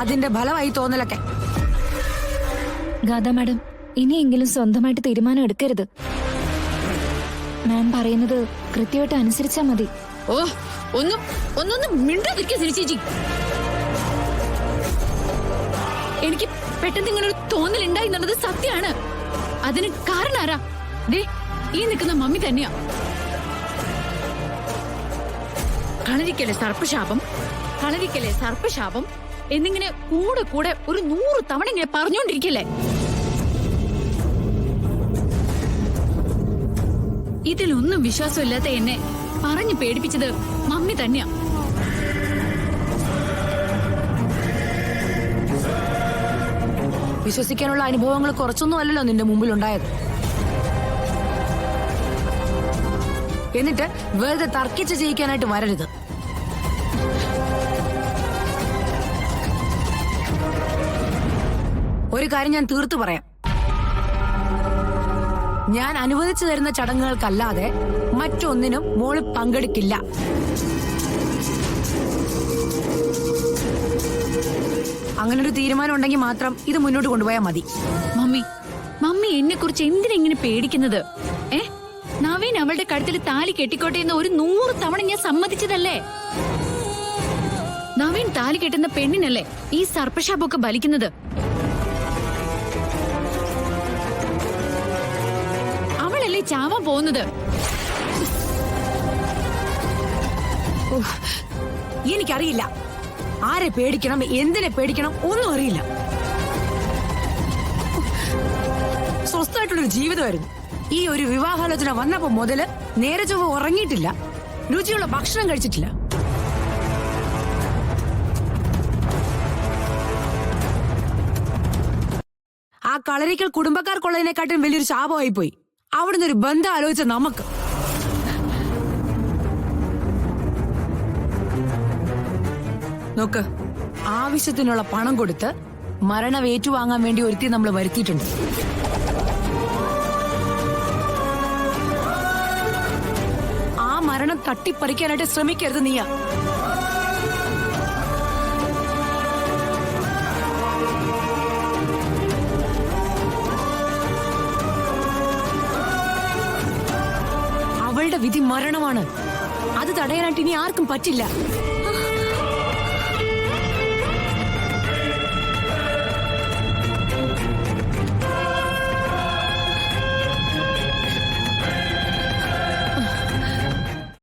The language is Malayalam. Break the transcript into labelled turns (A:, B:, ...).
A: അതിന്റെ ഫലമായി തോന്നലൊക്കെ.
B: ഗാഥ മാഡം, ഇനിയെങ്കിലും സ്വന്തമായിട്ട് തീരുമാനം എടുക്കരുത്. മാം പറയുന്നത് കൃത്യമായിട്ട് അനുസരിച്ചാ മതി.
C: ഓ, ഒന്നും മിണ്ടാതിരിക്കുക ചേച്ചി. എനിക്ക് പെട്ടെന്ന് ഇങ്ങനെ ഒരു തോന്നലുണ്ടായി എന്നുള്ളത് സത്യമാണ്. അതിന് കാരണം ആരാ? ദേ, ഈ നിൽക്കുന്ന മമ്മി തന്നെയാ. കളരിക്കലെ സർപ്പശാപം എന്നിങ്ങനെ കൂടെ ഒരു 100 തവണ ഇങ്ങനെ പറഞ്ഞുകൊണ്ടിരിക്കല്ലേ. ഇതിലൊന്നും വിശ്വാസമില്ലാത്ത എന്നെ പറഞ്ഞു പേടിപ്പിച്ചത് മമ്മി തന്നെയാ.
A: വിശ്വസിക്കാനുള്ള അനുഭവങ്ങൾ കുറച്ചൊന്നും അല്ലല്ലോ നിന്റെ മുമ്പിൽ ഉണ്ടായത്. എന്നിട്ട് വെറുതെ തർക്കിച്ച് ജയിക്കാനായിട്ട് വരരുത്. ഒരു കാര്യം ഞാൻ തീർത്തു പറയാം. ഞാൻ അനുവദിച്ചു തരുന്ന ചടങ്ങുകൾക്കല്ലാതെ മറ്റൊന്നിനും മോള് പങ്കെടുക്കില്ല. അങ്ങനൊരു തീരുമാനം ഉണ്ടെങ്കിൽ മാത്രം ഇത് മുന്നോട്ട് കൊണ്ടുപോയാൽ മതി.
C: മമ്മി എന്നെ കുറിച്ച് എന്തിനെങ്ങനെ പേടിക്കുന്നത്? നവീൻ അവളുടെ കഴുത്തിൽ താലി കെട്ടിക്കോട്ടെ എന്ന് ഒരു 100 തവണ ഞാൻ സമ്മതിച്ചതല്ലേ. നവീൻ താലി കെട്ടുന്ന പെണ്ണിനല്ലേ ഈ സർപ്പശാപമൊക്കെ ബലിക്കുന്നത്. അവളല്ലേ ചാവാൻ പോകുന്നത്.
A: എനിക്കറിയില്ല ആരെ പേടിക്കണം, എന്തിനെ പേടിക്കണം, ഒന്നും അറിയില്ല. സ്വസ്ഥമായിട്ടുള്ളൊരു ജീവിതമായിരുന്നു. ഈ ഒരു വിവാഹാലോചന വന്നപ്പോ മുതല് നേരെ ചൊവ്വ ഉറങ്ങിയിട്ടില്ല, രുചിയുള്ള ഭക്ഷണം കഴിച്ചിട്ടില്ല. ആ കളരിക്കൽ കുടുംബക്കാർക്കുള്ളതിനെക്കാട്ടും വലിയൊരു ശാപമായി പോയി. അവിടുന്ന് ഒരു ബന്ധം ആലോചിച്ച നമുക്ക്. നോക്ക്, ആവശ്യത്തിനുള്ള പണം കൊടുത്ത് മരണം ഏറ്റുവാങ്ങാൻ വേണ്ടി ഒരുത്തി നമ്മൾ വരുത്തിയിട്ടുണ്ട്. ആ മരണം തട്ടിപ്പറിക്കാനായിട്ട് ശ്രമിക്കരുത് നീയാ. അവളുടെ വിധി മരണമാണ്. അത് തടയാനായിട്ട് ഇനി ആർക്കും പറ്റില്ല.